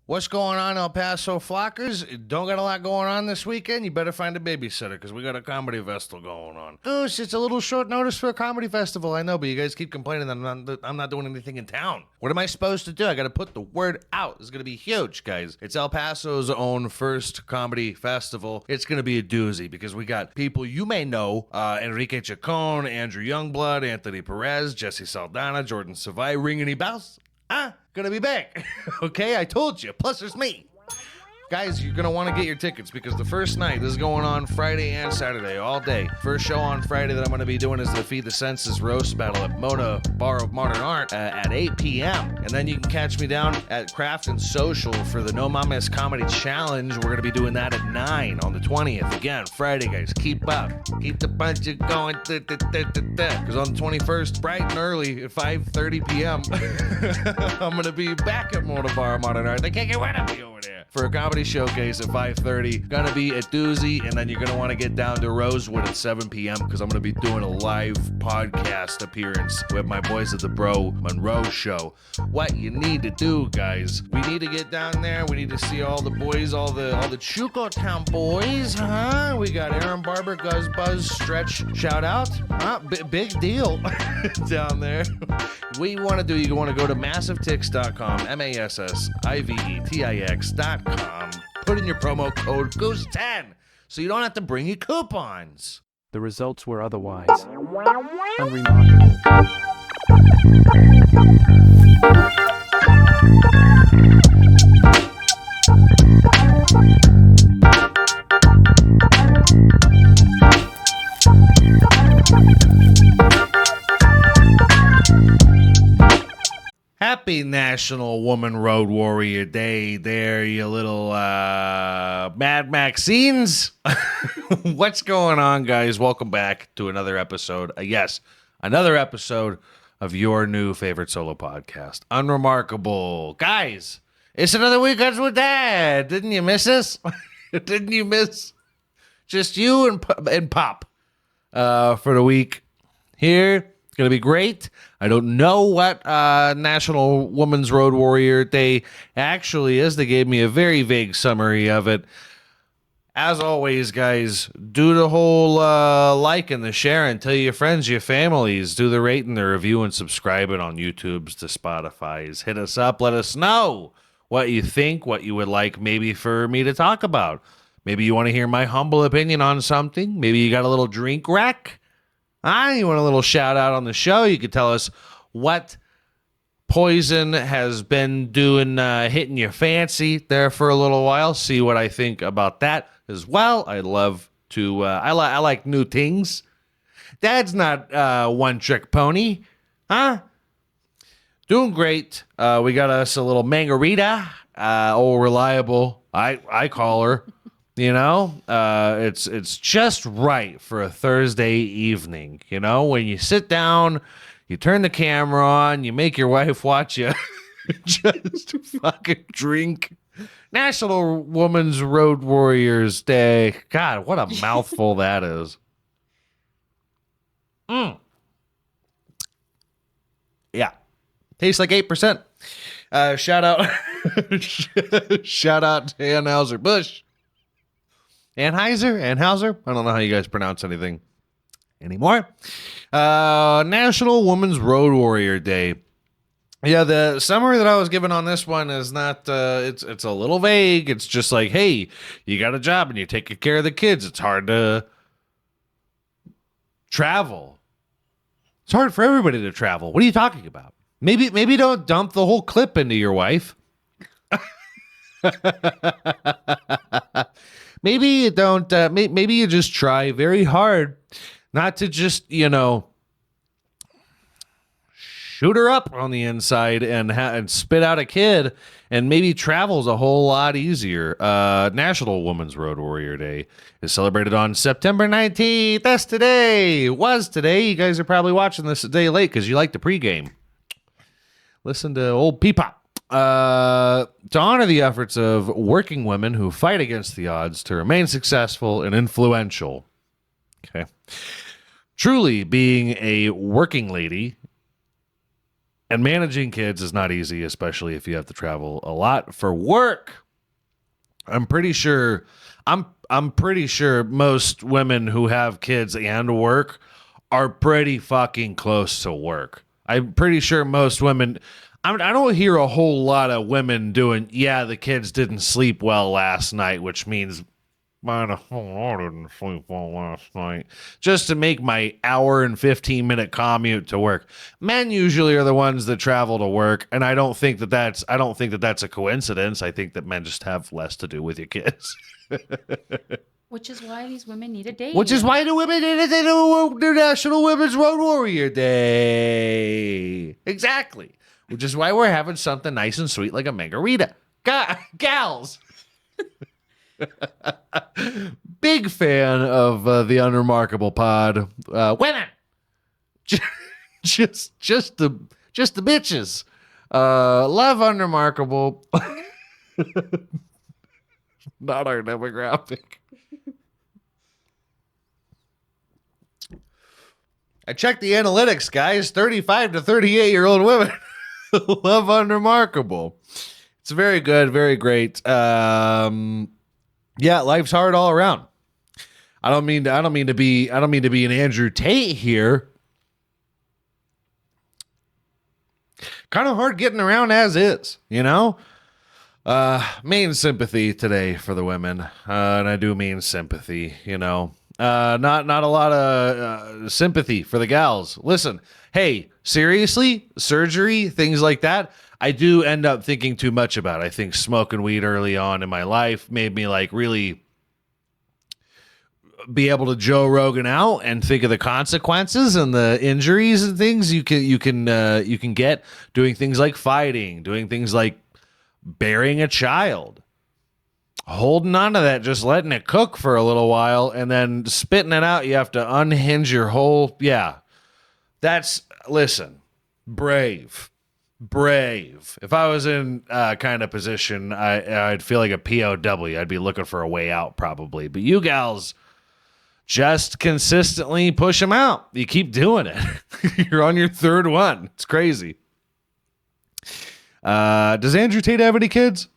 What's going on, El Paso Flockers? Don't got a lot going on this weekend? You better find a babysitter because we got a comedy festival going on. Goose, it's a little short notice for a comedy festival, I know, but you guys keep complaining that I'm not doing anything in town. What am I supposed to do? I got to put the word out. This is going to be huge, guys. It's El Paso's own first comedy festival. It's going to be a doozy because we got people you may know, Enrique Chacon, Andrew Youngblood, Anthony Perez, Jesse Saldana, Jordan Savai, ring any bells? Gonna be back. Okay, I told you. Plus, there's me. Guys, you're going to want to get your tickets because the first night, this is going on Friday and Saturday, all day. First show on Friday that I'm going to be doing is the Feed the Senses Roast Battle at Mona Bar of Modern Art at 8 p.m. And then you can catch me down at Craft and Social for the No Mames Comedy Challenge. We're going to be doing that at 9 on the 20th. Again, Friday, guys. Keep up. Keep the bunch going. Because on the 21st, bright and early at 5:30 p.m., I'm going to be back at Mona Bar of Modern Art. They can't get rid of me over there. For a comedy showcase at 5:30. Gonna be a doozy, and then you're gonna want to get down to Rosewood at 7 p.m. because I'm gonna be doing a live podcast appearance with my boys at the Bro Monroe Show. What you need to do, guys, we need to get down there. We need to see all the boys, all the Chuco Town boys, huh? We got Aaron Barber, Guz Buzz, Stretch, shout out, big deal down there. What you want to do, you want to go to massivetix.com, massivitix.com. Put in your promo code Goose10 so you don't have to bring your coupons. The results were otherwise unremarkable. Happy National Woman Road Warrior Day there, you little Mad Maxines. What's going on, guys? Welcome back to another episode. Another episode of your new favorite solo podcast, Unremarkable. Guys, it's another Weekends with Dad. Didn't you miss us? Didn't you miss just you and Pop for the week here? Gonna be great. I don't know what National Women's Road Warrior Day actually is. They gave me a very vague summary of it. As always, guys, do the whole like and the share and tell your friends, your families. Do the rate and the review and subscribe it on YouTube's, the Spotify's. Hit us up. Let us know what you think, what you would like maybe for me to talk about. Maybe you want to hear my humble opinion on something. Maybe you got a little drink rack. You want a little shout out on the show? You could tell us what poison has been doing, hitting your fancy there for a little while. See what I think about that as well. I'd love to. I like new things. Dad's not one trick pony, huh? Doing great. We got us a little margarita. Old reliable. I call her. You know, it's just right for a Thursday evening. You know, when you sit down, you turn the camera on, you make your wife watch you just fucking drink. National Women's Road Warriors Day. God, what a mouthful that is. Yeah. Tastes like 8%. Shout out to Anheuser-Busch. Anheuser? I don't know how you guys pronounce anything anymore. National Women's Road Warrior Day. Yeah, the summary that I was given on this one is not, it's a little vague. It's just like, hey, you got a job and you're taking care of the kids. It's hard to travel. It's hard for everybody to travel. What are you talking about? Maybe don't dump the whole clip into your wife. Maybe you don't, maybe you just try very hard not to just, shoot her up on the inside and spit out a kid, and maybe travel's a whole lot easier. National Women's Road Warrior Day is celebrated on September 19th. That's today. Was today. You guys are probably watching this a day late because you like the pregame. Listen to old Peepop. To honor the efforts of working women who fight against the odds to remain successful and influential. Okay. Truly, being a working lady And managing kids is not easy, especially if you have to travel a lot for work. I'm pretty sure most women who have kids and work are pretty fucking close to work. I'm pretty sure most women, I don't hear a whole lot of women doing, yeah, the kids didn't sleep well last night, which means, man, I didn't sleep well last night, just to make my hour and 15-minute commute to work. Men usually are the ones that travel to work, and I don't think that that's a coincidence. I think that men just have less to do with your kids. Which is why these women need a day. Which is why the women did International Women's Road Warrior Day. Exactly. Which is why we're having something nice and sweet like a margarita. Gals. Big fan of the Unremarkable Pod. Women. just the bitches. Love Unremarkable. Not our demographic. I checked the analytics, guys. 35 to 38-year-old women love Unremarkable. It's very good, very great. Yeah, life's hard all around. I don't mean to be an Andrew Tate here. Kind of hard getting around as is, you know? Main sympathy today for the women. And I do mean sympathy, you know. Not a lot of sympathy for the gals. Listen, hey, seriously, surgery, things like that, I do end up thinking too much about. I think smoking weed early on in my life made me like really be able to Joe Rogan out and think of the consequences and the injuries and things you can get doing things like fighting, doing things like burying a child. Holding on to that, just letting it cook for a little while and then spitting it out. You have to unhinge your whole, yeah. Listen, brave. If I was in kind of position, I'd feel like a POW. I'd be looking for a way out probably. But you gals just consistently push them out. You keep doing it. You're on your third one. It's crazy. Does Andrew Tate have any kids?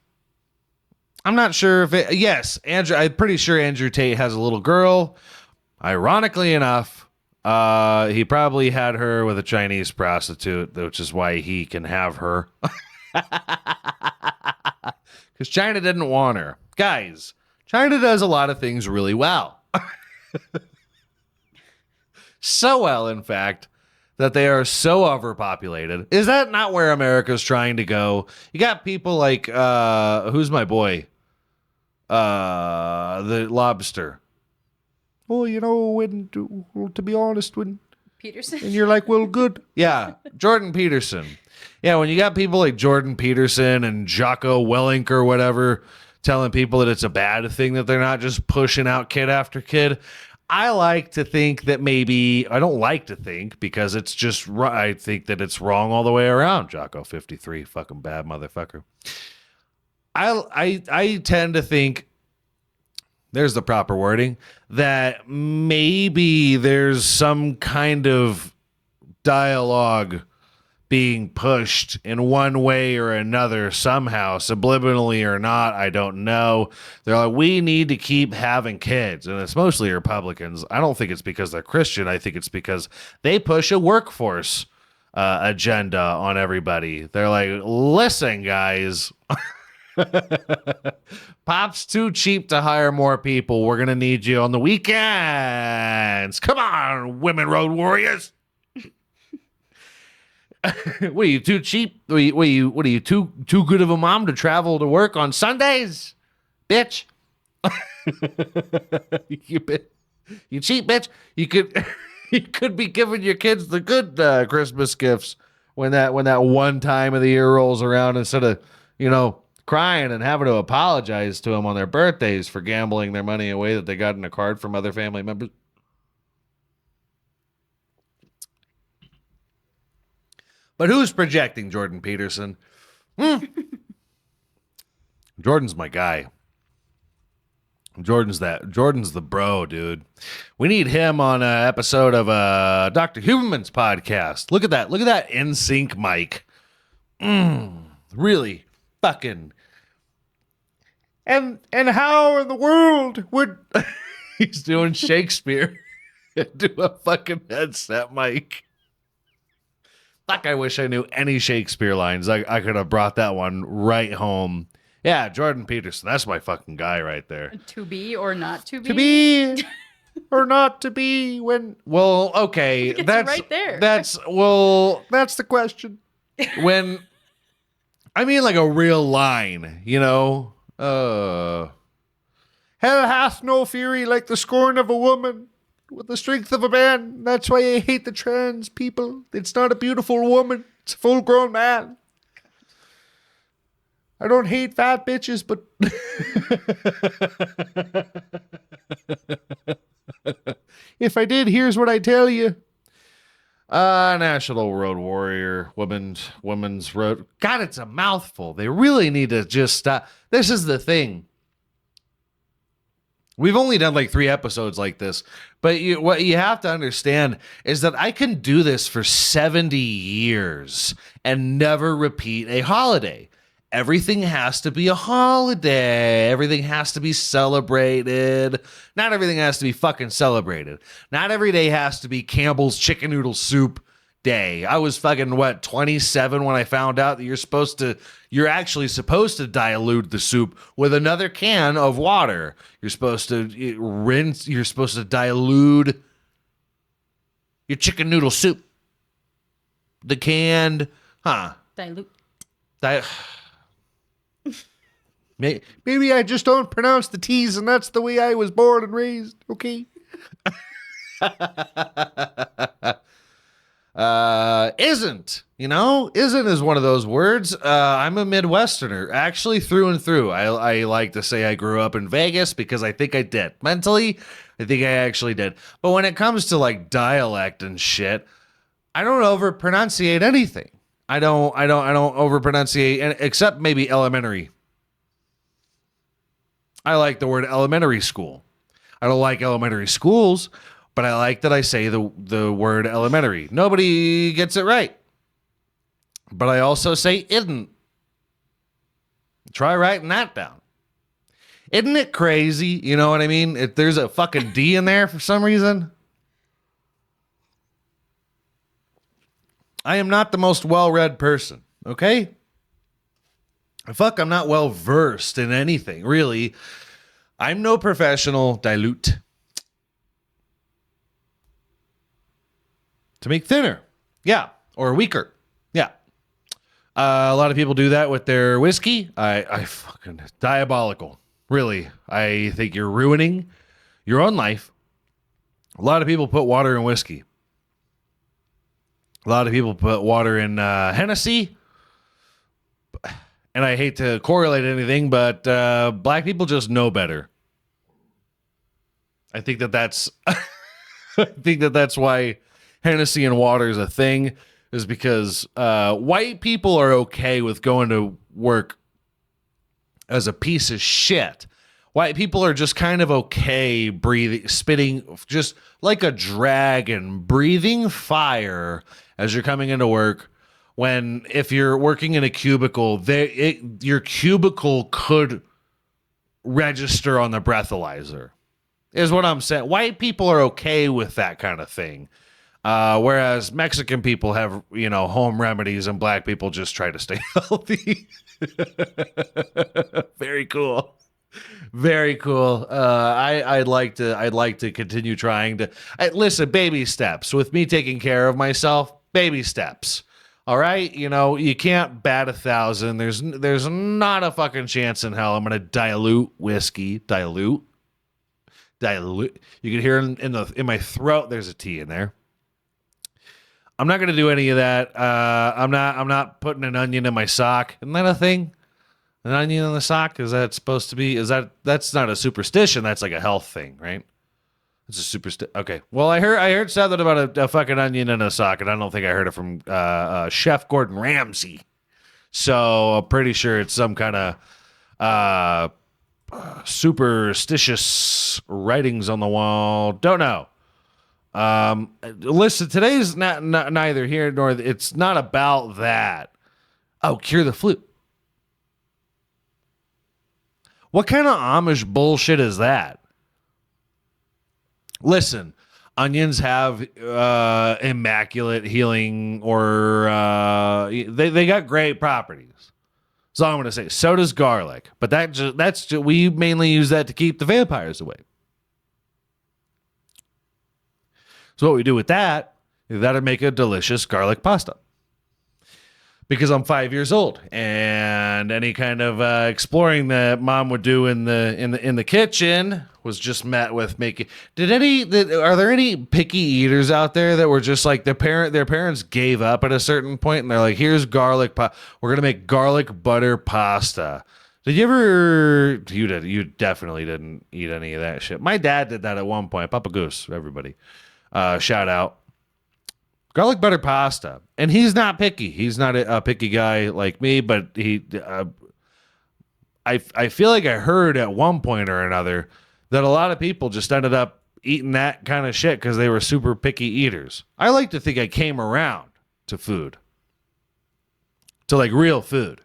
I'm not sure if it... Yes, Andrew. I'm pretty sure Andrew Tate has a little girl. Ironically enough, he probably had her with a Chinese prostitute, which is why he can have her. Because China didn't want her. Guys, China does a lot of things really well. So well, in fact, that they are so overpopulated. Is that not where America's trying to go? You got people like, who's my boy? The lobster. Oh, you know, to be honest, when Peterson. and you're like, well, good. Yeah, Jordan Peterson. Yeah, when you got people like Jordan Peterson and Jocko Willink or whatever telling people that it's a bad thing that they're not just pushing out kid after kid, I like to think that maybe, I don't like to think because it's just, I think that it's wrong all the way around. Jocko 53, fucking bad motherfucker. I tend to think, there's the proper wording, that maybe there's some kind of dialogue being pushed in one way or another somehow, subliminally or not, I don't know. They're like, we need to keep having kids. And it's mostly Republicans. I don't think it's because they're Christian. I think it's because they push a workforce agenda on everybody. They're like, listen, guys, Pop's too cheap to hire more people. We're going to need you on the weekends. Come on, women road warriors. What are you, too cheap? What are you too good of a mom to travel to work on Sundays? Bitch. You cheap bitch. You could be giving your kids the good Christmas gifts when that one time of the year rolls around, instead of, crying and having to apologize to them on their birthdays for gambling their money away that they got in a card from other family members. But who's projecting Jordan Peterson? Jordan's my guy. Jordan's the bro, dude. We need him on an episode of Dr. Huberman's podcast. Look at that in sync mic. Really fucking. And how in the world would he's doing Shakespeare into a fucking headset mic? Fuck, I wish I knew any Shakespeare lines. I could have brought that one right home. Yeah, Jordan Peterson. That's my fucking guy right there. To be or not to be? To be or not to be when... Well, okay. That's right there. That's the question. When... I mean like a real line, you know? Hell hath no fury like the scorn of a woman with the strength of a man. That's why I hate the trans people. It's not a beautiful woman. It's a full-grown man. I don't hate fat bitches, but if I did, here's what I tell you. National Road Warrior, women's road. God, it's a mouthful. They really need to just stop. This is the thing. We've only done like 3 episodes like this, but what you have to understand is that I can do this for 70 years and never repeat a holiday. Everything has to be a holiday. Everything has to be celebrated. Not everything has to be fucking celebrated. Not every day has to be Campbell's Chicken Noodle Soup Day. I was fucking, 27 when I found out that you're actually supposed to dilute the soup with another can of water. You're supposed to rinse, you're supposed to dilute your chicken noodle soup. The canned, Dilute. Maybe I just don't pronounce the T's, and that's the way I was born and raised. Okay. Isn't is one of those words. I'm a Midwesterner, actually, through and through. I like to say I grew up in Vegas because I think I did. Mentally, I think I actually did. But when it comes to like dialect and shit, I don't over-pronunciate anything. I don't over-pronunciate, except maybe elementary. I like the word elementary school. I don't like elementary schools, but I like that I say the word elementary. Nobody gets it right. But I also say isn't. Try writing that down. Isn't it crazy? You know what I mean? If there's a fucking D in there for some reason. I am not the most well-read person, okay? I'm not well-versed in anything, really. I'm no professional. Dilute. To make thinner. Yeah. Or weaker. Yeah. A lot of people do that with their whiskey. I fucking diabolical. Really. I think you're ruining your own life. A lot of people put water in whiskey. A lot of people put water in Hennessy. And I hate to correlate anything, but black people just know better. I think that's why Hennessy and water is a thing, is because white people are okay with going to work as a piece of shit. White people are just kind of okay breathing, spitting just like a dragon, breathing fire as you're coming into work. When if you're working in a cubicle, your cubicle could register on the breathalyzer, is what I'm saying. White people are okay with that kind of thing. Whereas Mexican people have, home remedies, and black people just try to stay healthy. Very cool. Very cool. I'd like to continue trying to listen. Baby steps with me taking care of myself. Baby steps. All right. You can't bat 1,000. There's not a fucking chance in hell I'm going to dilute whiskey. Dilute. You can hear in my throat. There's a T in there. I'm not going to do any of that. I'm not putting an onion in my sock. Isn't that a thing? An onion in the sock? Is that supposed to be? That's not a superstition. That's like a health thing, right? It's a superstition. Okay. Well, I heard something about a fucking onion in a sock, and I don't think I heard it from Chef Gordon Ramsay. So I'm pretty sure it's some kind of superstitious writings on the wall. Don't know. Listen, today's not neither here nor it's not about that. Oh, cure the flu. What kind of Amish bullshit is that? Listen, onions have immaculate healing, or they got great properties. That's all I'm going to say. So does garlic, but we mainly use that to keep the vampires away. So what we do with that is that'll make a delicious garlic pasta. Because I'm 5 years old, and any kind of exploring that mom would do in the kitchen was just met with making. Are there any picky eaters out there that were just like their parents gave up at a certain point, and they're like, "Here's garlic we're gonna make garlic butter pasta." Did you ever? You did. You definitely didn't eat any of that shit. My dad did that at one point. Papa Goose, everybody, shout out. Garlic butter pasta. And he's not picky. He's not a picky guy like me, but I feel like I heard at one point or another that a lot of people just ended up eating that kind of shit because they were super picky eaters. I like to think I came around to food. To like real food.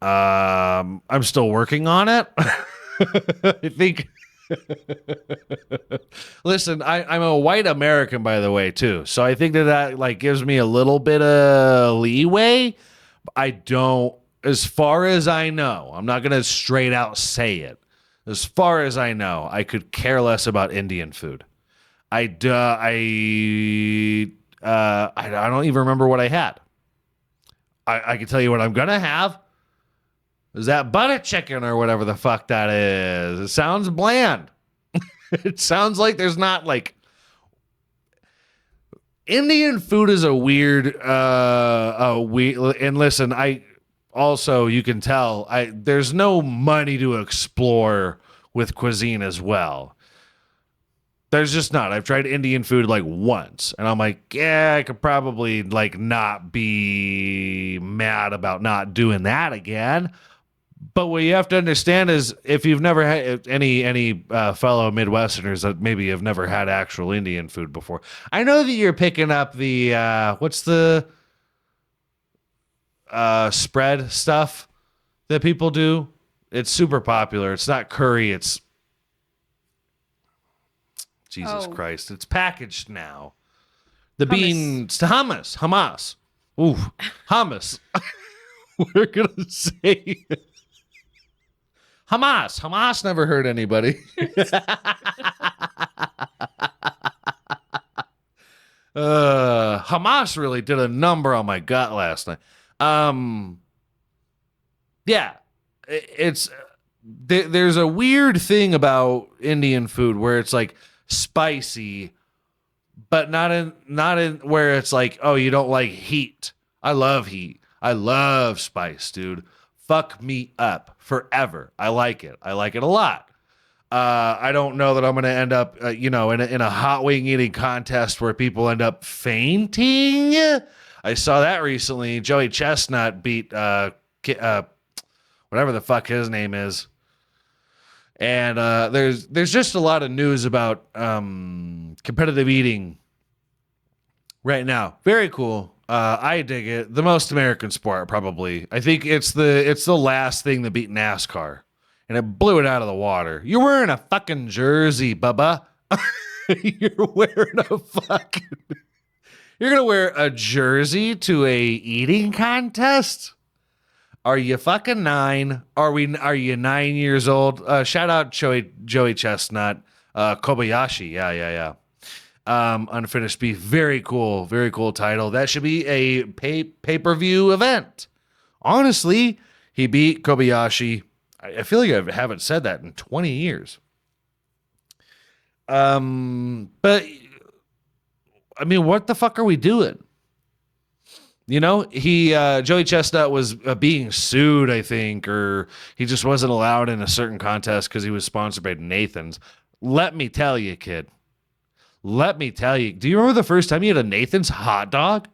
I'm still working on it. I think... Listen, I'm a white American, by the way, too. So I think that like gives me a little bit of leeway. I don't, as far as I know, I'm not going to straight out say it. As far as I know, I could care less about Indian food. I don't even remember what I had. I can tell you what I'm going to have. Is that butter chicken or whatever the fuck that is? It sounds bland. It sounds like there's not like... Indian food is a weird, and listen, you can tell, there's no money to explore with cuisine as well. There's just not. I've tried Indian food like once, and I'm like, yeah, I could probably like not be mad about not doing that again. But what you have to understand is if you've never had any fellow Midwesterners that maybe have never had actual Indian food before, I know that you're picking up the, what's the spread stuff that people do? It's super popular. It's not curry. It's, Jesus Christ. It's packaged now. The beans, hummus. Ooh, hummus. We're going to say... Hamas never hurt anybody. Hamas really did a number on my gut last night. Yeah, there's a weird thing about Indian food where it's like spicy, but not in where it's like, oh, you don't like heat. I love heat. I love spice, dude. Fuck me up forever. I like it. I like it a lot. I don't know that I'm going to end up, in a hot wing eating contest where people end up fainting. I saw that recently. Joey Chestnut beat whatever the fuck his name is. And there's just a lot of news about competitive eating right now. Very cool. I dig it. The most American sport, probably. I think it's the last thing that beat NASCAR, and it blew it out of the water. You're wearing a fucking jersey, Bubba. You're gonna wear a jersey to a eating contest? Are you fucking 9? Are you 9 years old? Shout out Joey Chestnut, Kobayashi. Yeah. Unfinished Beef. Very cool title. That should be a pay-per-view event. Honestly, he beat Kobayashi. I feel like I haven't said that in 20 years. But I mean, what the fuck are we doing? Joey Chestnut was being sued, I think, or he just wasn't allowed in a certain contest because he was sponsored by Nathan's. Let me tell you, kid. Let me tell you. Do you remember the first time you had a Nathan's hot dog?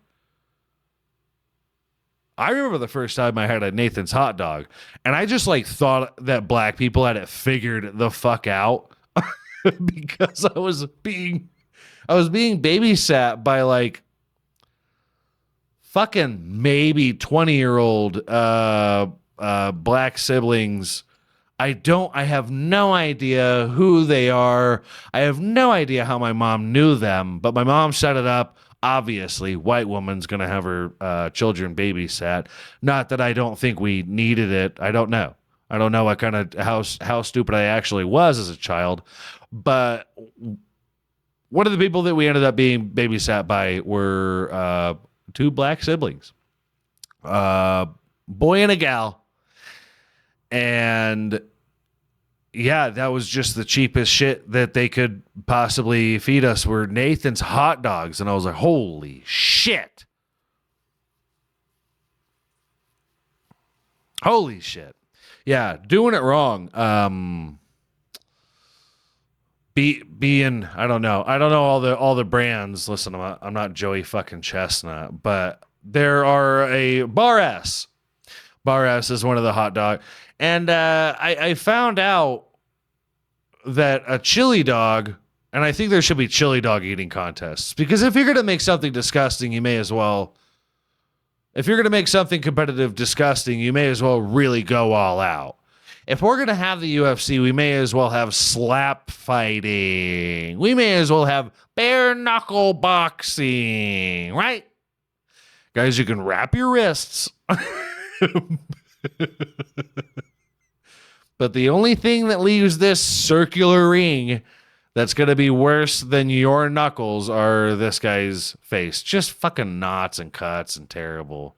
I remember the first time I had a Nathan's hot dog, and I just like thought that black people had it figured the fuck out because I was being babysat by like fucking maybe 20-year-old black siblings. I have no idea who they are. I have no idea how my mom knew them, but my mom set it up. Obviously, white woman's going to have her children babysat. Not that I don't think we needed it. I don't know. I don't know what kind of how stupid I actually was as a child. But one of the people that we ended up being babysat by were two black siblings, boy and a gal. And yeah, that was just the cheapest shit that they could possibly feed us were Nathan's hot dogs. And I was like, holy shit. Holy shit. Yeah, doing it wrong. Being I don't know all the brands. Listen, I'm not Joey fucking Chestnut, but there are a Bar S. Bar S is one of the hot dog. And I found out that a chili dog, and I think there should be chili dog eating contests, because if you're going to make something disgusting, you may as well, if you're going to make something competitive disgusting, you may as well really go all out. If we're going to have the UFC, we may as well have slap fighting. We may as well have bare knuckle boxing, right? Guys, you can wrap your wrists. But the only thing that leaves this circular ring that's going to be worse than your knuckles are this guy's face. Just fucking knots and cuts and terrible,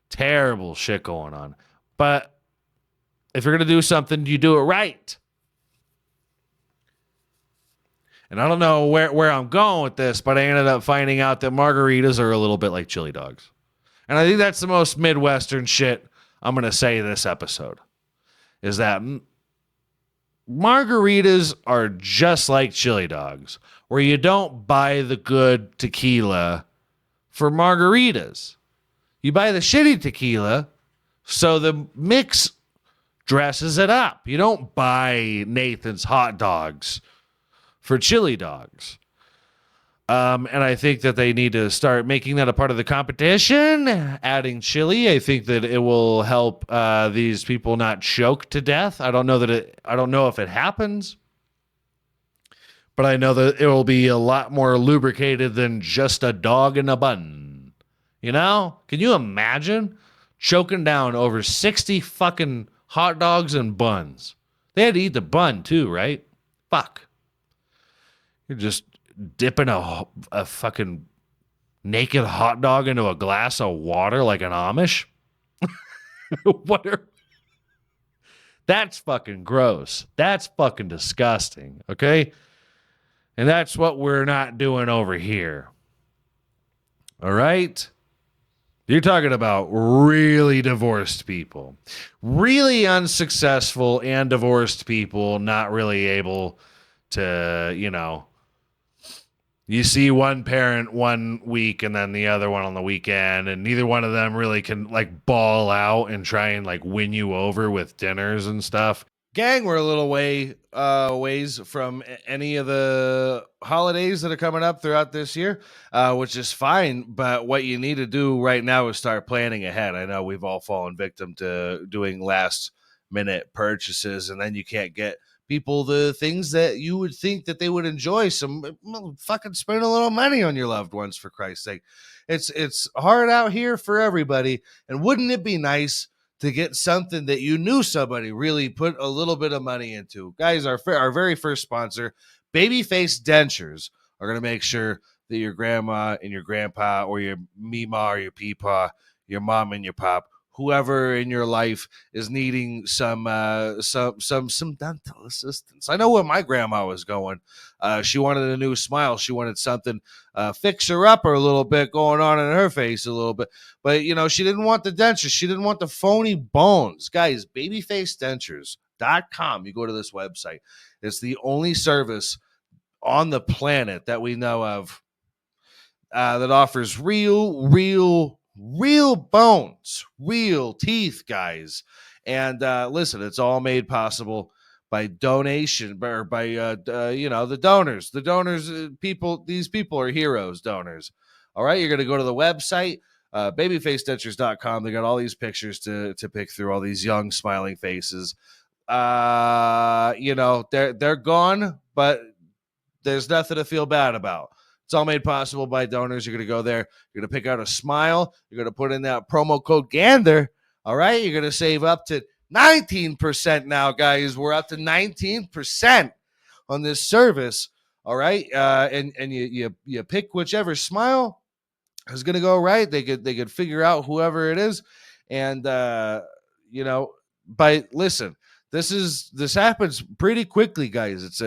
terrible shit going on. But if you're going to do something, you do it right. And I don't know where I'm going with this, but I ended up finding out that margaritas are a little bit like chili dogs. And I think that's the most Midwestern shit I'm going to say this episode. Is that margaritas are just like chili dogs, where you don't buy the good tequila for margaritas. You buy the shitty tequila so the mix dresses it up. You don't buy Nathan's hot dogs for chili dogs. And I think that they need to start making that a part of the competition, adding chili. I think that it will help these people not choke to death. I don't know if it happens, but I know that it will be a lot more lubricated than just a dog in a bun. You know? Can you imagine choking down over 60 fucking hot dogs and buns? They had to eat the bun too, right? Fuck. You're just dipping a fucking naked hot dog into a glass of water like an Amish? That's fucking gross. That's fucking disgusting, okay? And that's what we're not doing over here. All right? You're talking about really divorced people. Really unsuccessful and divorced people not really able to, you see one parent 1 week and then the other one on the weekend, and neither one of them really can like ball out and try and like win you over with dinners and stuff. Gang, we're a little ways from any of the holidays that are coming up throughout this year, which is fine. But what you need to do right now is start planning ahead. I know we've all fallen victim to doing last minute purchases, and then you can't get people the things that you would think that they would enjoy. Fucking spend a little money on your loved ones, for Christ's sake. It's hard out here for everybody, and wouldn't it be nice to get something that you knew somebody really put a little bit of money into? Guys, our very first sponsor, Babyface Dentures, are going to make sure that your grandma and your grandpa, or your mima or your peepaw, your mom and your pop, whoever in your life is needing some dental assistance. I know where my grandma was going. She wanted a new smile. She wanted something fix her up a little bit going on in her face a little bit. But, she didn't want the dentures. She didn't want the phony bones. Guys, babyfacedentures.com. You go to this website. It's the only service on the planet that we know of that offers real real bones, real teeth, guys. And listen, it's all made possible by donation, or by the donors. The donors, people. These people are heroes, donors. All right, you're going to go to the website, babyfacedentures.com. They got all these pictures to pick through, all these young smiling faces. They're gone, but there's nothing to feel bad about. It's all made possible by donors. You're going to go there. You're going to pick out a smile. You're going to put in that promo code GANDER. All right. You're going to save up to 19% now, guys. We're up to 19% on this service. All right. And you pick whichever smile is going to go right. They could figure out whoever it is. And, listen, this happens pretty quickly, guys.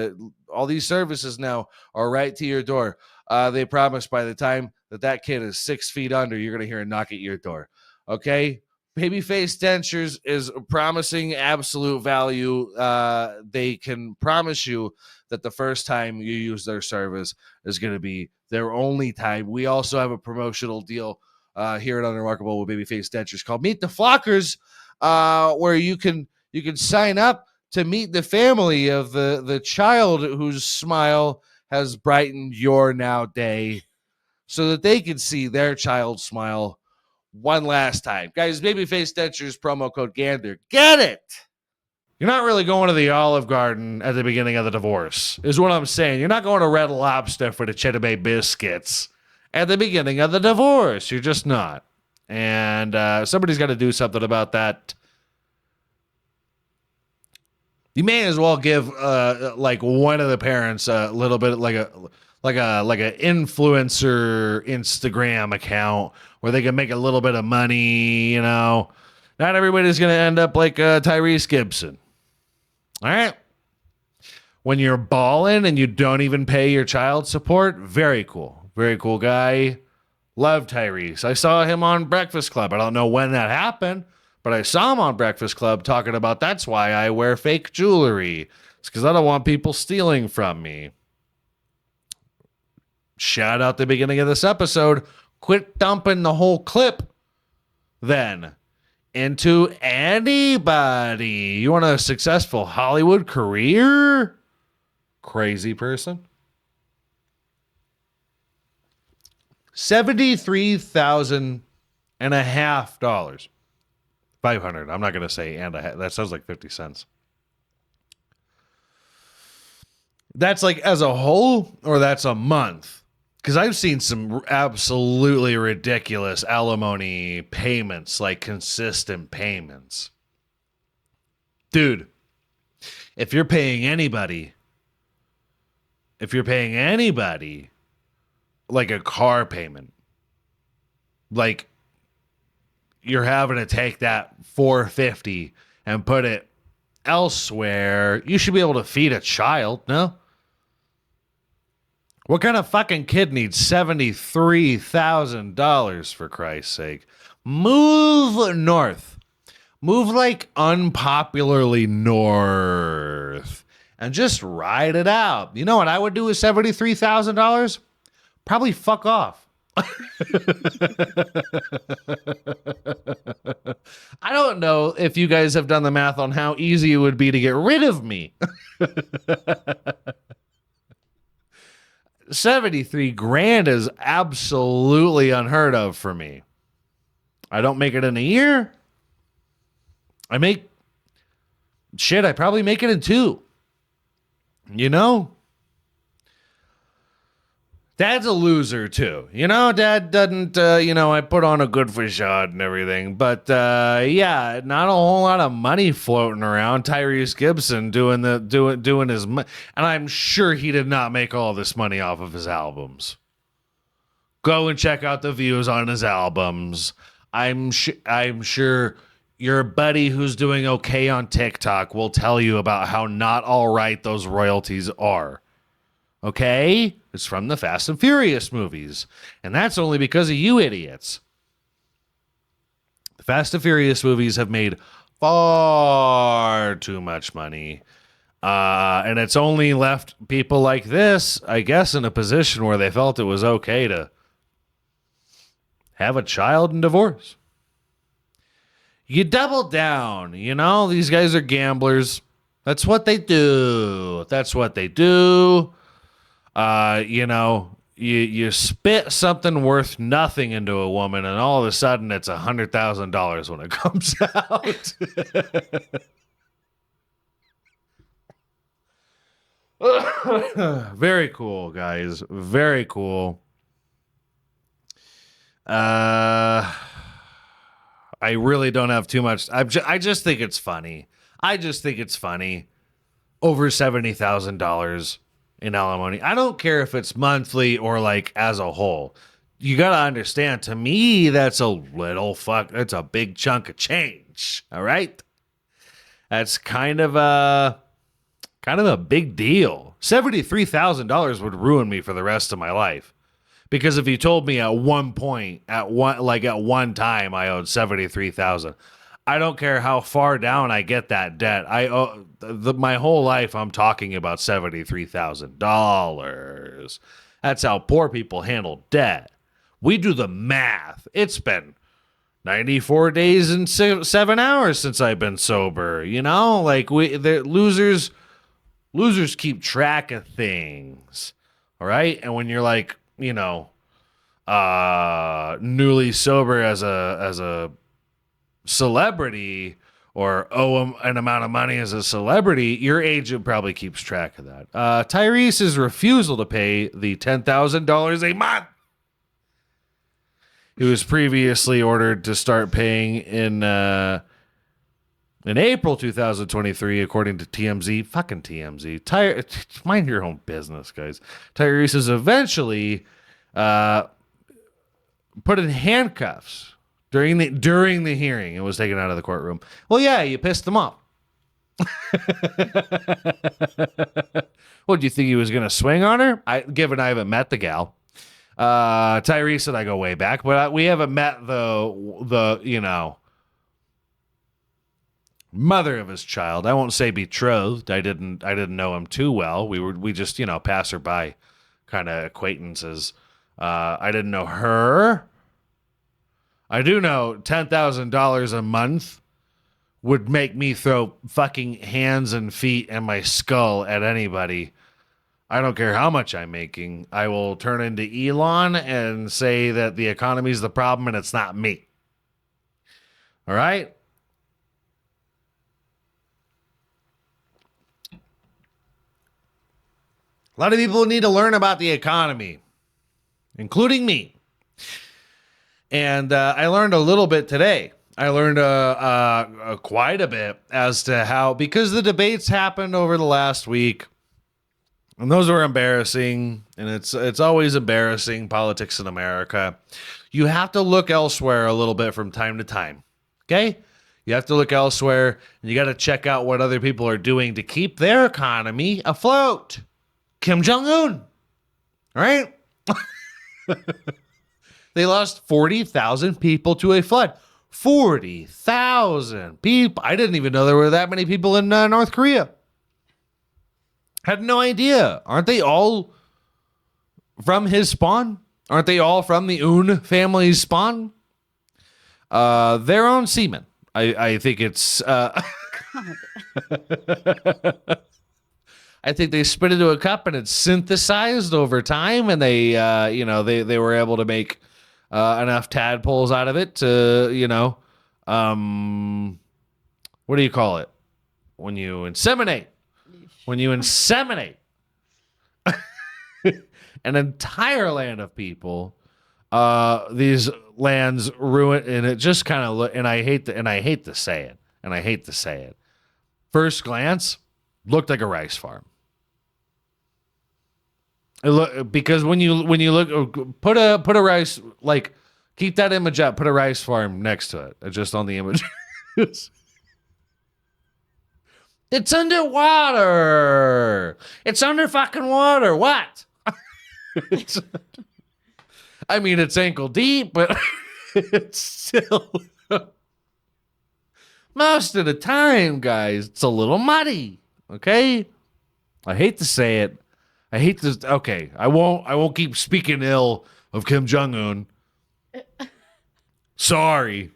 All these services now are right to your door. They promise by the time that kid is 6 feet under, you're going to hear a knock at your door. Okay? Babyface Dentures is promising absolute value. They can promise you that the first time you use their service is going to be their only time. We also have a promotional deal here at Unremarkable with Babyface Dentures called Meet the Flockers, where you can sign up to meet the family of the child whose smile has brightened your now day, so that they can see their child smile one last time. Guys, Babyface Dentures, promo code GANDER. Get it! You're not really going to the Olive Garden at the beginning of the divorce, is what I'm saying. You're not going to Red Lobster for the Cheddar Bay biscuits at the beginning of the divorce. You're just not. And somebody's got to do something about that. You may as well give like one of the parents a little bit like an influencer Instagram account where they can make a little bit of money. Not everybody's going to end up like Tyrese Gibson. All right. When you're balling and you don't even pay your child support, very cool. Very cool guy. Love Tyrese. I saw him on Breakfast Club. I don't know when that happened, but I saw him on Breakfast Club talking about that's why I wear fake jewelry. It's because I don't want people stealing from me. Shout out the beginning of this episode. Quit dumping the whole clip then into anybody. You want a successful Hollywood career? Crazy person. $73,500. 500. I'm not going to say and a half. That sounds like 50 cents. That's like as a whole, or that's a month? Because I've seen some absolutely ridiculous alimony payments, like consistent payments. Dude, if you're paying anybody like a car payment, like you're having to take that $450 and put it elsewhere, you should be able to feed a child, no? What kind of fucking kid needs $73,000, for Christ's sake? Move north. Move like unpopularly north and just ride it out. You know what I would do with $73,000? Probably fuck off. I don't know if you guys have done the math on how easy it would be to get rid of me. 73 grand is absolutely unheard of for me. I don't make it in a year. I probably make it in 2. Dad's a loser too. Dad doesn't, I put on a good facade and everything, but not a whole lot of money floating around. Tyrese Gibson doing his, and I'm sure he did not make all this money off of his albums. Go and check out the views on his albums. I'm sure your buddy who's doing okay on TikTok will tell you about how not all right those royalties are. Okay? It's from the Fast and Furious movies. And that's only because of you idiots. The Fast and Furious movies have made far too much money. And it's only left people like this, I guess, in a position where they felt it was okay to have a child and divorce. You double down, these guys are gamblers. That's what they do. You spit something worth nothing into a woman, and all of a sudden it's $100,000 when it comes out. Very cool, guys. Very cool. I really don't have too much. I just think it's funny. Over $70,000 in alimony. I don't care if it's monthly or like as a whole. You got to understand, to me, that's that's a big chunk of change. All right. That's kind of a big deal. $73,000 would ruin me for the rest of my life. Because if you told me at one time I owed $73,000, I don't care how far down I get that debt. My whole life I'm talking about $73,000. That's how poor people handle debt. We do the math. It's been 94 days and 7 hours since I've been sober. Losers keep track of things. All right? And when you're like, newly sober as a celebrity, or owe an amount of money as a celebrity, your agent probably keeps track of that. Tyrese's refusal to pay the $10,000 a month he was previously ordered to start paying in April 2023, according to TMZ. Fucking TMZ. Mind your own business, guys. Tyrese is eventually put in handcuffs during the hearing and was taken out of the courtroom. Well, yeah, you pissed him off. What, do you think he was going to swing on her? Given I haven't met the gal. Tyrese and I go way back, but we haven't met the mother of his child. I won't say betrothed. I didn't know him too well. We just passerby kind of acquaintances. I didn't know her. I do know $10,000 a month would make me throw fucking hands and feet and my skull at anybody. I don't care how much I'm making. I will turn into Elon and say that the economy's the problem and it's not me. All right? A lot of people need to learn about the economy, including me. And I learned a little bit today. I learned quite a bit as to how, because the debates happened over the last week, and those were embarrassing, and it's always embarrassing, politics in America. You have to look elsewhere a little bit from time to time, okay? You have to look elsewhere, and you got to check out what other people are doing to keep their economy afloat. Kim Jong-un, right? They lost 40,000 people to a flood. 40,000 people. I didn't even know there were that many people in North Korea. Had no idea. Aren't they all from his spawn? Aren't they all from the Un family's spawn? Their own semen. I think it's... I think they spit into a cup and it's synthesized over time, and they were able to make enough tadpoles out of it to, what do you call it? When you inseminate. When you inseminate an entire land of people, these lands ruin, and it just kind of and I hate to say it. First glance, looked like a rice farm. Because when you look, put a rice, like, keep that image up, put a rice farm next to it, just on the image. It's underwater. It's under fucking water. What? It's ankle deep, but it's still most of the time, guys, it's a little muddy. Okay? I hate to say it. Okay, I won't keep speaking ill of Kim Jong-un. Sorry.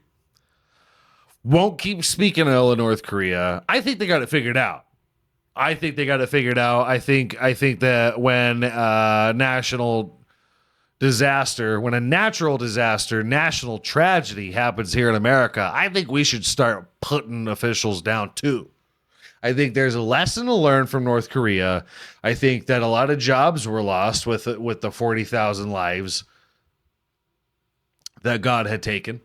Won't keep speaking ill of North Korea. I think they got it figured out. I think that when when a natural disaster, national tragedy happens here in America, I think we should start putting officials down too. I think there's a lesson to learn from North Korea. I think that a lot of jobs were lost with the 40,000 lives that God had taken.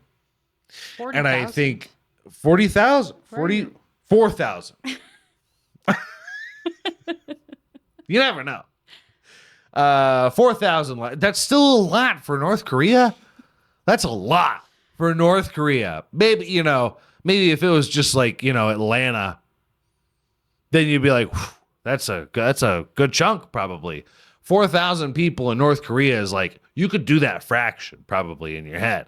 40, and I think 40,000, 44,000. You never know. 4,000. That's still a lot for North Korea. That's a lot for North Korea. Maybe if it was just like, Atlanta, then you'd be like, that's a good chunk probably. 4,000 people in North Korea is like, you could do that fraction probably in your head.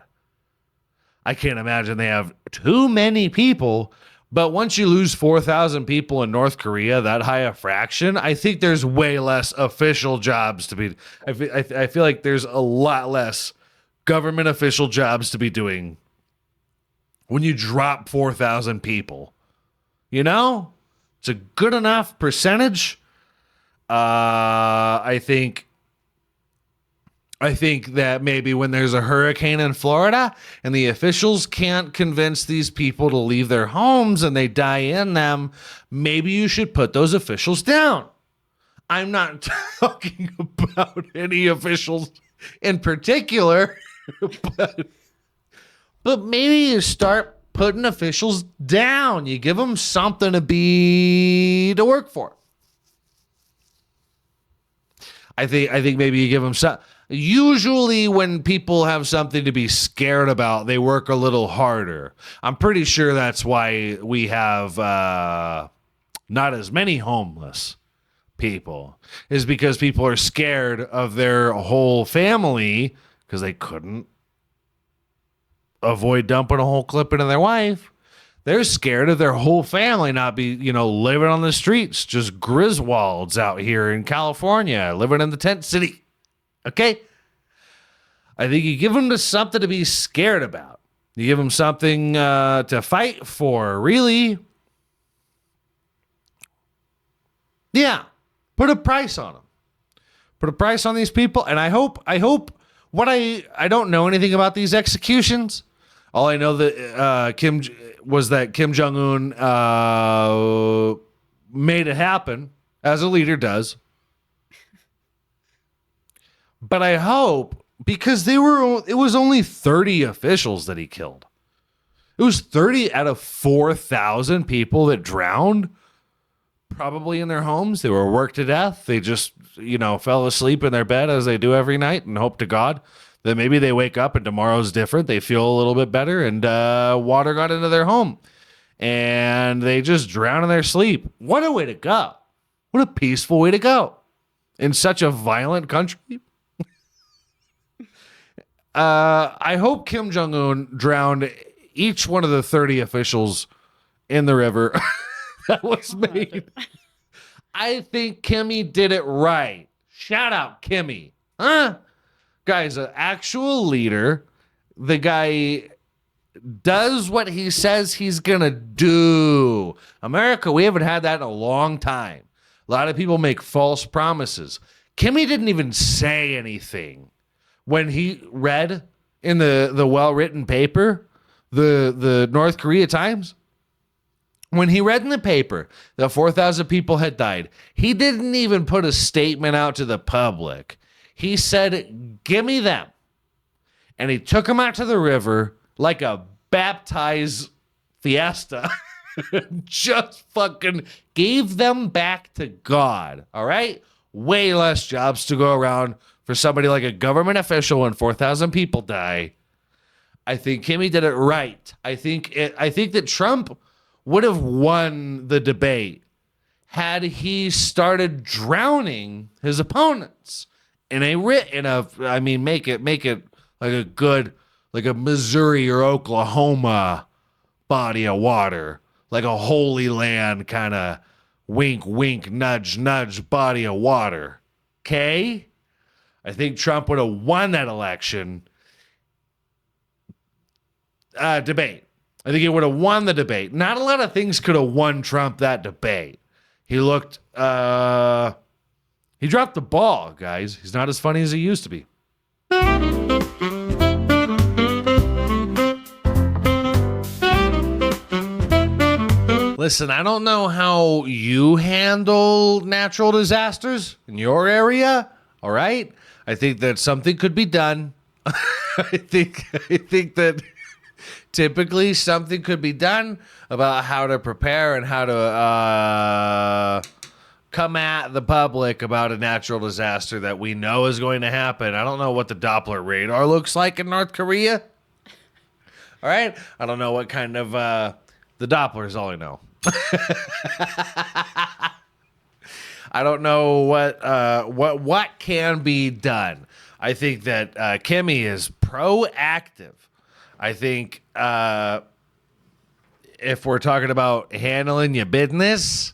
I can't imagine they have too many people, but once you lose 4,000 people in North Korea, that high a fraction, I think there's way less official jobs to be. I feel like there's a lot less government official jobs to be doing when you drop 4,000 people. It's a good enough percentage. I think that maybe when there's a hurricane in Florida and the officials can't convince these people to leave their homes and they die in them, maybe you should put those officials down. I'm not talking about any officials in particular, but maybe you start putting officials down. You give them something to work for. I think maybe you give them some. Usually when people have something to be scared about, they work a little harder. I'm pretty sure that's why we have not as many homeless people, is because people are scared of their whole family because they couldn't avoid dumping a whole clip into their wife. They're scared of their whole family not be, living on the streets, just Griswolds out here in California, living in the tent city. Okay? I think you give them something to be scared about. You give them something to fight for, really. Yeah. Put a price on them. Put a price on these people. And I hope I don't know anything about these executions. All I know that Kim Jong-un made it happen, as a leader does. But I hope, because it was only 30 officials that he killed. It was 30 out of 4,000 people that drowned, probably in their homes. They were worked to death. They just, fell asleep in their bed as they do every night and hope to God that maybe they wake up and tomorrow's different. They feel a little bit better and water got into their home and they just drown in their sleep. What a way to go. What a peaceful way to go in such a violent country. I hope Kim Jong-un drowned each one of the 30 officials in the river that was made. I think Kimmy did it right. Shout out Kimmy. Huh? Guy's an actual leader. The guy does what he says he's going to do. America, we haven't had that in a long time. A lot of people make false promises. Kimmy didn't even say anything. When he read in the well-written paper, the North Korea Times, when he read in the paper that 4,000 people had died, he didn't even put a statement out to the public. He said, give me them. And he took them out to the river like a baptized fiesta. Just fucking gave them back to God. All right? Way less jobs to go around for somebody like a government official when 4,000 people die. I think Kimmy did it right. I think that Trump would have won the debate had he started drowning his opponents make it like a good, like a Missouri or Oklahoma body of water, like a Holy Land kind of wink, wink, nudge, nudge body of water. Okay? I think Trump would have won that election debate. I think he would have won the debate. Not a lot of things could have won Trump that debate. He looked, he dropped the ball, guys. He's not as funny as he used to be. Listen, I don't know how you handle natural disasters in your area, all right? I think that something could be done. I think that typically something could be done about how to prepare and how to come at the public about a natural disaster that we know is going to happen. I don't know what the Doppler radar looks like in North Korea. All right? I don't know what kind of the Doppler is all I know. I don't know what can be done. I think that Kimmy is proactive. I think if we're talking about handling your business,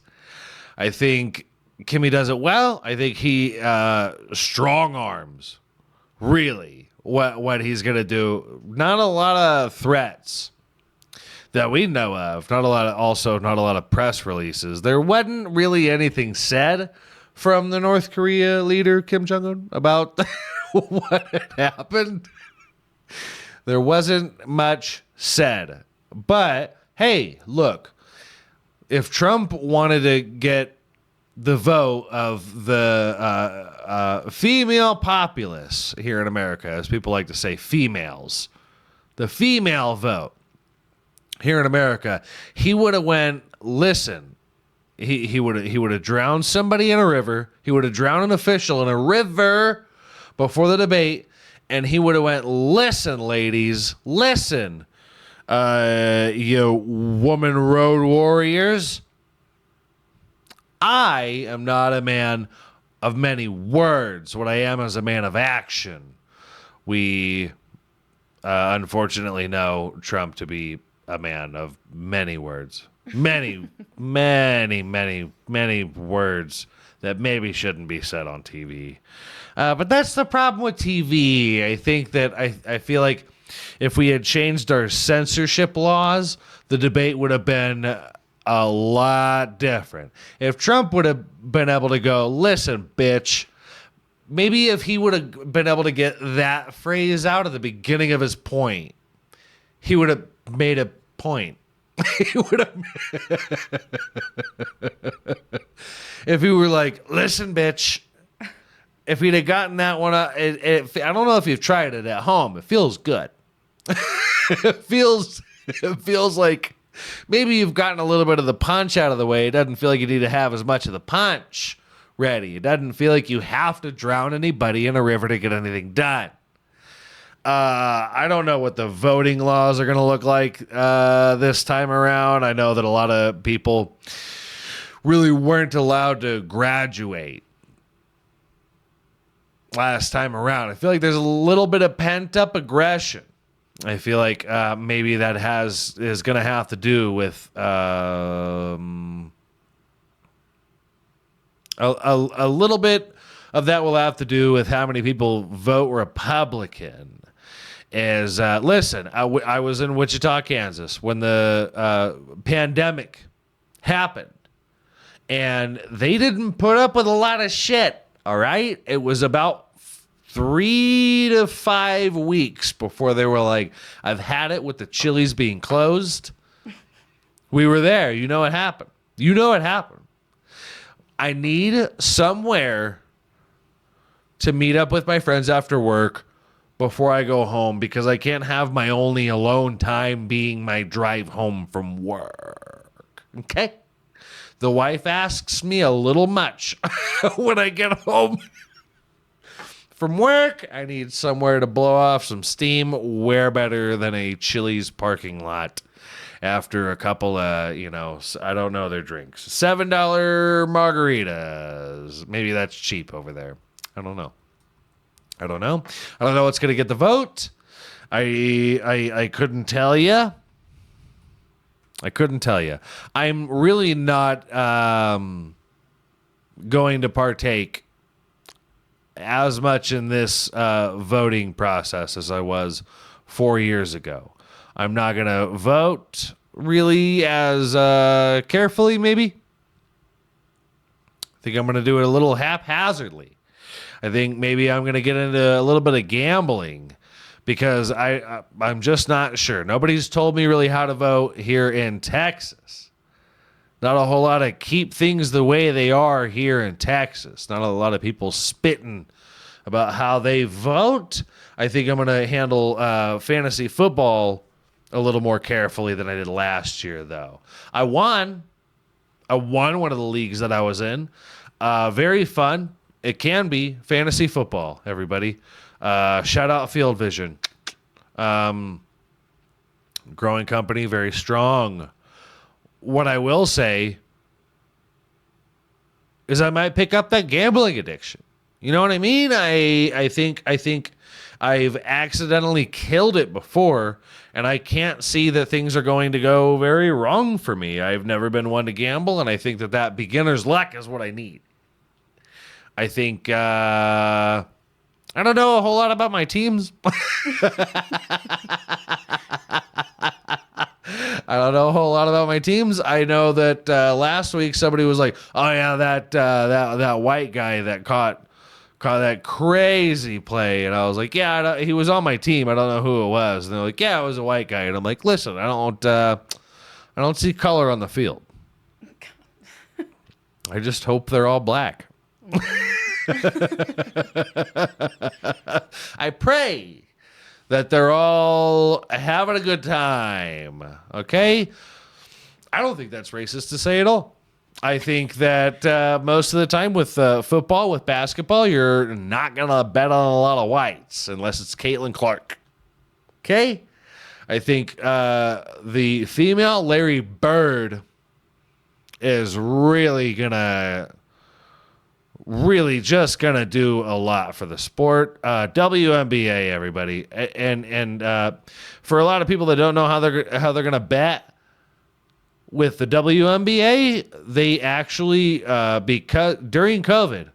I think Kimmy does it well. I think he strong arms really what he's gonna do. Not a lot of threats that we know of. Not a lot of press releases. There wasn't really anything said from the North Korea leader Kim Jong-un about what had happened. There wasn't much said. But hey, look, if Trump wanted to get the vote of the female populace here in America, as people like to say, females, the female vote here in America, he would have went, listen, he would have drowned somebody in a river. He would have drowned an official in a river before the debate. And he would have went, listen, ladies, listen, you woman road warriors. I am not a man of many words. What I am is a man of action. We unfortunately know Trump to be a man of many words. Many, many, many, many words that maybe shouldn't be said on TV. But that's the problem with TV. I think that I feel like if we had changed our censorship laws, the debate would have been a lot different. If Trump would have been able to go, listen, bitch, maybe if he would have been able to get that phrase out at the beginning of his point, he would have made a point. He would have. If he were like, listen, bitch. If he'd have gotten that one, I don't know if you've tried it at home. It feels good. It feels like maybe you've gotten a little bit of the punch out of the way. It doesn't feel like you need to have as much of the punch ready. It doesn't feel like you have to drown anybody in a river to get anything done. I don't know what the voting laws are going to look like this time around. I know that a lot of people really weren't allowed to graduate last time around. I feel like there's a little bit of pent-up aggression. I feel like maybe that is going to have to do with a little bit of that will have to do with how many people vote Republican. Listen, I was in Wichita, Kansas when the pandemic happened, and they didn't put up with a lot of shit. All right, it was about 3 to 5 weeks before they were like, I've had it with the Chili's being closed. We were there. You know what happened. I need somewhere to meet up with my friends after work before I go home, because I can't have my only alone time being my drive home from work. Okay? The wife asks me a little much when I get home from work. I need somewhere to blow off some steam. Where better than a Chili's parking lot after a couple of, I don't know their drinks. $7 margaritas. Maybe that's cheap over there. I don't know what's going to get the vote. I couldn't tell you. I'm really not going to partake as much in this voting process as I was 4 years ago. I'm not going to vote really as carefully, maybe. I think I'm going to do it a little haphazardly. I think maybe I'm going to get into a little bit of gambling because I'm just not sure. Nobody's told me really how to vote here in Texas. Not a whole lot of keep things the way they are here in Texas. Not a lot of people spitting about how they vote. I think I'm going to handle fantasy football a little more carefully than I did last year, though. I won one of the leagues that I was in. Very fun. It can be fantasy football, everybody. Shout out Field Vision. Growing company, very strong. What I will say is I might pick up that gambling addiction. You know what I mean? I think I've accidentally killed it before, and I can't see that things are going to go very wrong for me. I've never been one to gamble, and I think that beginner's luck is what I need. I think I don't know a whole lot about my teams. I don't know a whole lot about my teams. I know that last week somebody was like, "Oh yeah, that white guy that caught that crazy play," and I was like, "Yeah, he was on my team. I don't know who it was." And they're like, "Yeah, it was a white guy," and I'm like, "Listen, I don't see color on the field. I just hope they're all black." I pray that they're all having a good time. Okay? I don't think that's racist to say at all. I think that most of the time with football, with basketball, you're not going to bet on a lot of whites unless it's Caitlin Clark. Okay? I think the female Larry Bird is really just gonna do a lot for the sport. WNBA, everybody, and for a lot of people that don't know how they're gonna bet with the WNBA, they actually because during COVID,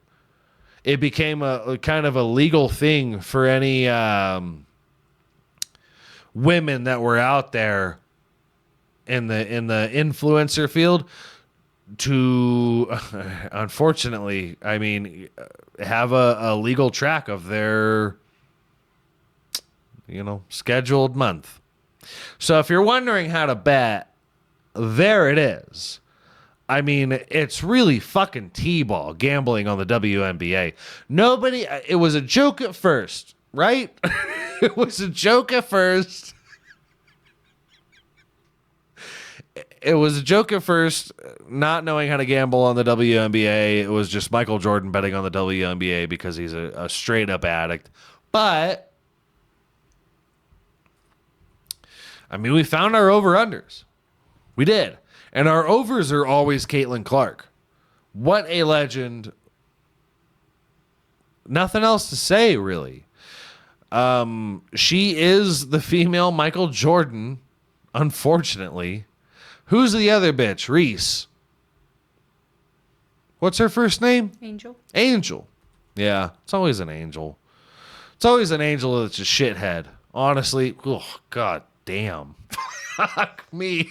it became a kind of a legal thing for any women that were out there in the influencer field to, unfortunately, I mean, have a legal track of their, scheduled month. So if you're wondering how to bet, there it is. I mean, it's really fucking T-ball gambling on the WNBA. It was a joke at first, right? It was a joke at first. It was a joke at first, not knowing how to gamble on the WNBA. It was just Michael Jordan betting on the WNBA because he's a straight-up addict. But, I mean, we found our over-unders. We did. And our overs are always Caitlin Clark. What a legend. Nothing else to say, really. She is the female Michael Jordan, unfortunately. Who's the other bitch? Reese. What's her first name? Angel. Angel. Yeah, it's always an angel. It's always an angel that's a shithead. Honestly, oh, god damn. Fuck me.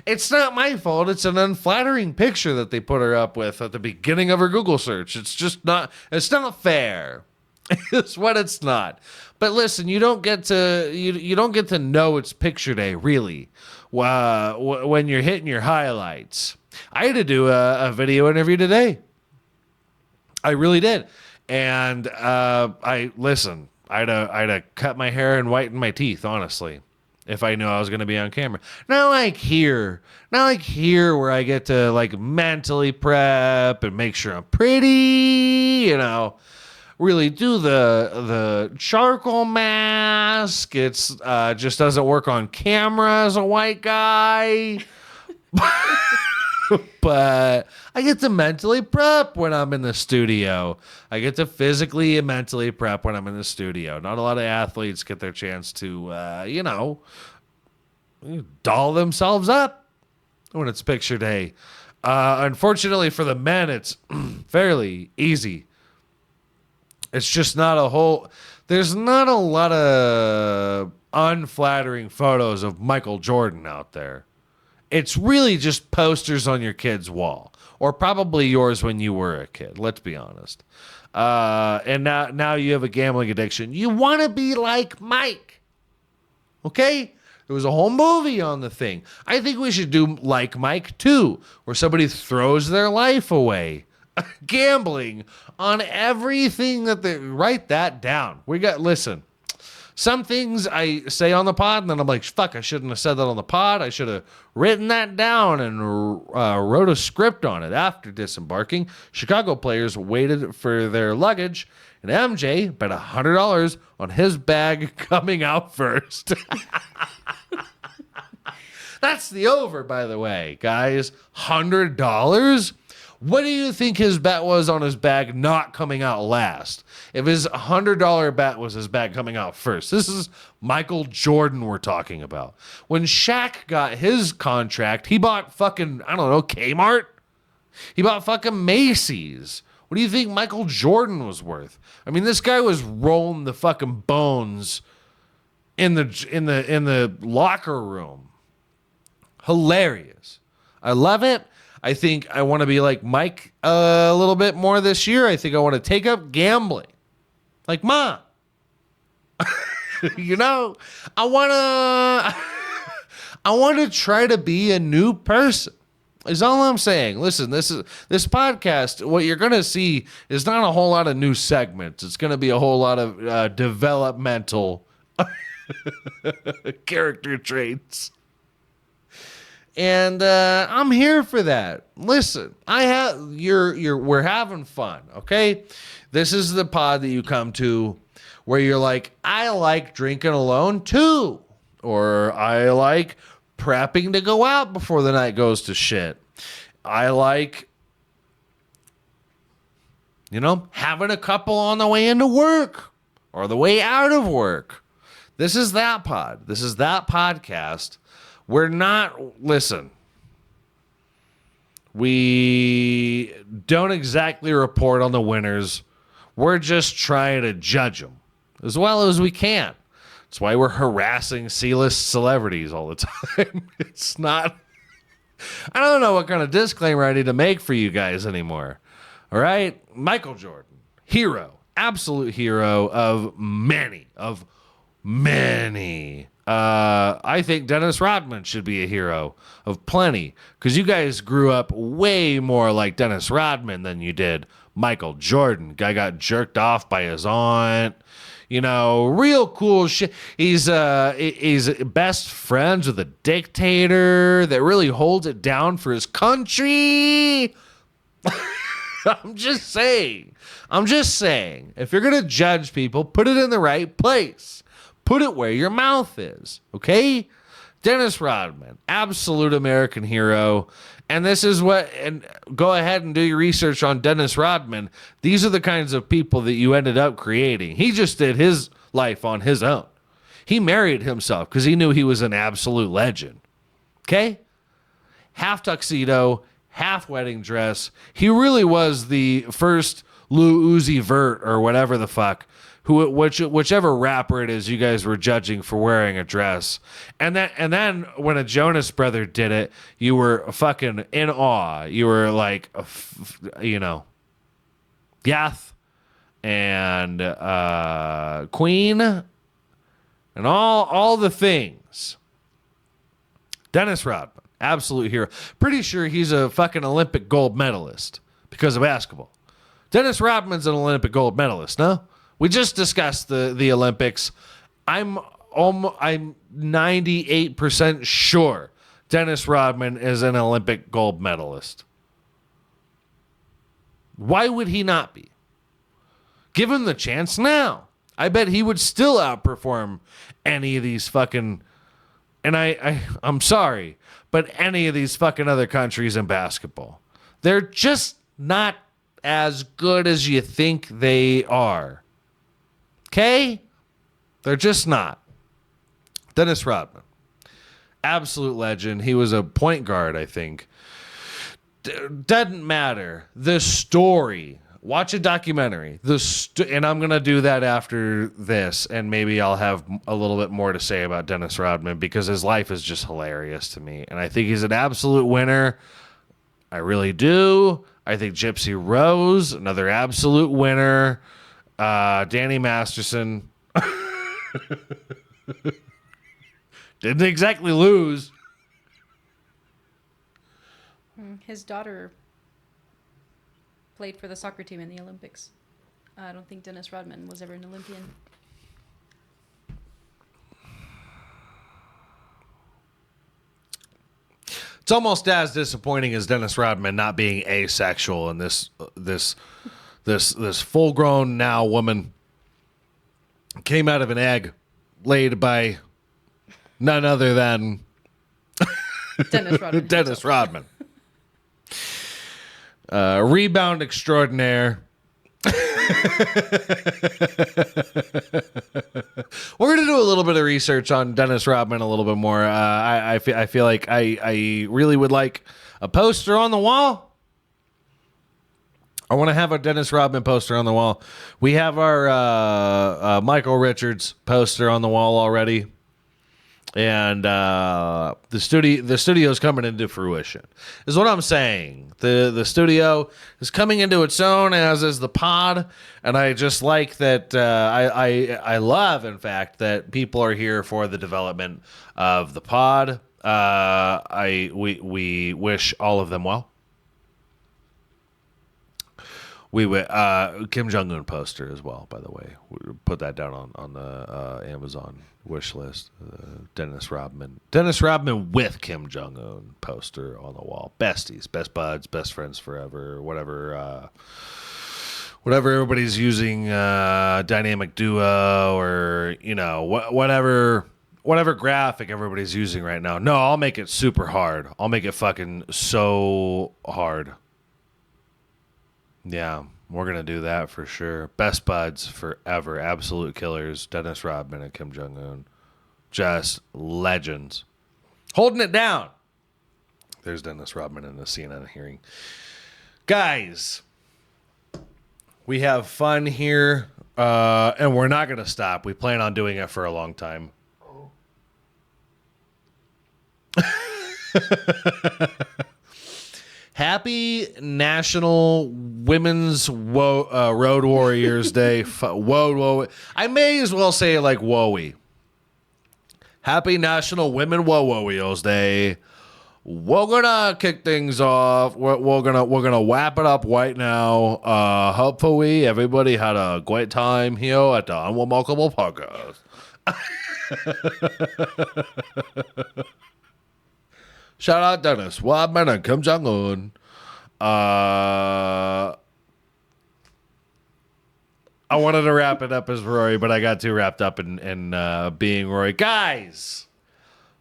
It's not my fault. It's an unflattering picture that they put her up with at the beginning of her Google search. It's just not, it's not fair. It's what it's not. But listen, you don't get to know it's picture day, really, when you're hitting your highlights. I had to do a video interview today. I really did. And I'd have cut my hair and whiten my teeth, honestly, if I knew I was going to be on camera. Not like here where I get to like mentally prep and make sure I'm pretty, really do the charcoal mask. It's just doesn't work on camera as a white guy. But I get to mentally prep when I'm in the studio. I get to physically and mentally prep when I'm in the studio. Not a lot of athletes get their chance to, doll themselves up when it's picture day. Unfortunately for the men, it's fairly easy. It's just not a whole... there's not a lot of unflattering photos of Michael Jordan out there. It's really just posters on your kid's wall, or probably yours when you were a kid. Let's be honest. And now you have a gambling addiction. You want to be like Mike. Okay? There was a whole movie on the thing. I think we should do like Mike 2, where somebody throws their life away gambling on everything that they write that down. Listen, some things I say on the pod, and then I'm like, fuck, I shouldn't have said that on the pod. I should have written that down and wrote a script on it. After disembarking, Chicago players waited for their luggage, and MJ bet $100 on his bag coming out first. That's the over, by the way, guys. $100? What do you think his bet was on his bag not coming out last? If his $100 bet was his bag coming out first. This is Michael Jordan we're talking about. When Shaq got his contract, he bought fucking, I don't know, Kmart? He bought fucking Macy's. What do you think Michael Jordan was worth? I mean, this guy was rolling the fucking bones in the locker room. Hilarious. I love it. I think I want to be like Mike a little bit more this year. I think I want to take up gambling. Like, Ma. You know, I want to try to be a new person. Is all I'm saying. Listen, this podcast, what you're going to see is not a whole lot of new segments. It's going to be a whole lot of developmental character traits. And I'm here for that. Listen, we're having fun, okay? This is the pod that you come to where you're like, I like drinking alone too, or I like prepping to go out before the night goes to shit. I like, having a couple on the way into work or the way out of work. This is that pod. This is that podcast. We're not, listen, we don't exactly report on the winners. We're just trying to judge them as well as we can. That's why we're harassing C-list celebrities all the time. It's not, I don't know what kind of disclaimer I need to make for you guys anymore. All right? Michael Jordan, hero, absolute hero of many. I think Dennis Rodman should be a hero of plenty, because you guys grew up way more like Dennis Rodman than you did Michael Jordan. Guy got jerked off by his aunt. Real cool shit. He's best friends with a dictator that really holds it down for his country. I'm just saying. If you're going to judge people, put it in the right place. Put it where your mouth is, okay? Dennis Rodman, absolute American hero. And this is and go ahead and do your research on Dennis Rodman. These are the kinds of people that you ended up creating. He just did his life on his own. He married himself because he knew he was an absolute legend, okay? Half tuxedo, half wedding dress. He really was the first Lil Uzi Vert or whatever the fuck, whichever rapper it is you guys were judging for wearing a dress. And then when a Jonas brother did it, you were fucking in awe. You were like, Yath and Queen and all the things. Dennis Rodman, absolute hero. Pretty sure he's a fucking Olympic gold medalist because of basketball. Dennis Rodman's an Olympic gold medalist, no? We just discussed the Olympics. I'm 98% sure Dennis Rodman is an Olympic gold medalist. Why would he not be? Give him the chance now. I bet he would still outperform any of these fucking, and I'm sorry, but any of these fucking other countries in basketball. They're just not as good as you think they are. Okay? They're just not. Dennis Rodman, absolute legend. He was a point guard, I think. Doesn't matter. The story Watch a documentary. And I'm going to do that after this, and maybe I'll have a little bit more to say about Dennis Rodman because his life is just hilarious to me. And I think he's an absolute winner. I really do. I think Gypsy Rose, another absolute winner. Danny Masterson didn't exactly lose. His daughter played for the soccer team in the Olympics. I don't think Dennis Rodman was ever an Olympian. It's almost as disappointing as Dennis Rodman not being asexual, and this full-grown now woman came out of an egg laid by none other than Dennis Rodman. Dennis Rodman. Rebound extraordinaire. We're gonna do a little bit of research on Dennis Rodman a little bit more. I feel like I really would like a poster on the wall. I want to have a Dennis Rodman poster on the wall. We have our Michael Richards poster on the wall already. And the studio's coming into fruition, is what I'm saying. The studio is coming into its own, as is the pod, and I just like that. I love, in fact, that people are here for the development of the pod. We wish all of them well. We Kim Jong-un poster as well, by the way. We put that down on the Amazon wish list. Dennis Rodman with Kim Jong-un poster on the wall. Besties, best buds, best friends forever. Whatever everybody's using, dynamic duo, or whatever graphic everybody's using right now. No, I'll make it super hard. I'll make it fucking so hard. Yeah, we're going to do that for sure. Best buds forever. Absolute killers. Dennis Rodman and Kim Jong-un. Just legends. Holding it down. There's Dennis Rodman in the CNN hearing. Guys, we have fun here, and we're not going to stop. We plan on doing it for a long time. Happy National Women's Road Warriors Day. Whoa. I may as well say it like woey. Happy National Women Warriors Day. We're gonna kick things off. We're gonna wrap it up right now. Hopefully everybody had a great time here at the Unremarkable Podcast. Shout out Dennis Rodman and Kim Jong-un. I wanted to wrap it up as Rory, but I got too wrapped up in being Rory. Guys,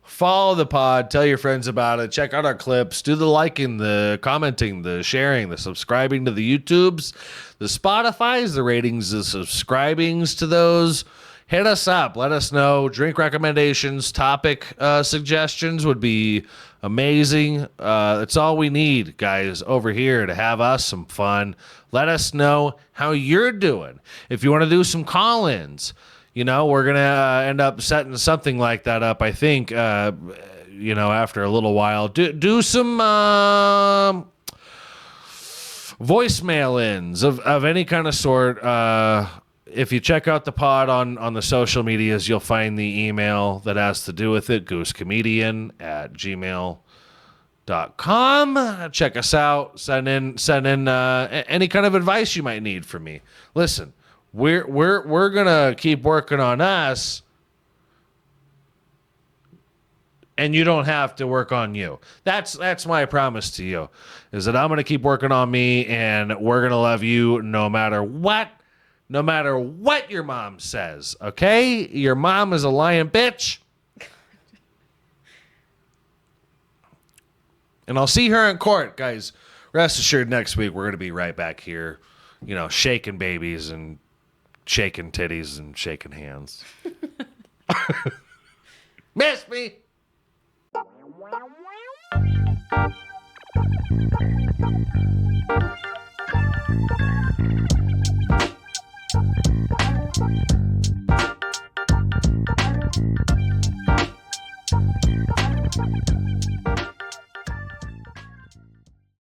follow the pod. Tell your friends about it. Check out our clips. Do the liking, the commenting, the sharing, the subscribing to the YouTubes, the Spotifys, the ratings, the subscribings to those. Hit us up. Let us know. Drink recommendations, topic suggestions would be amazing. It's all we need, guys, over here to have us some fun. Let us know how you're doing. If you want to do some call-ins, we're going to end up setting something like that up, I think, after a little while. Do some voicemail-ins of any kind of sort. If you check out the pod on the social medias, you'll find the email that has to do with it, goosecomedian@gmail.com. Check us out. Send in any kind of advice you might need from me. Listen, we're gonna keep working on us, and you don't have to work on you. That's my promise to you, is that I'm gonna keep working on me, and we're gonna love you no matter what. No matter what your mom says, okay? Your mom is a lying bitch. And I'll see her in court, guys. Rest assured, next week we're going to be right back here, shaking babies and shaking titties and shaking hands. Miss me.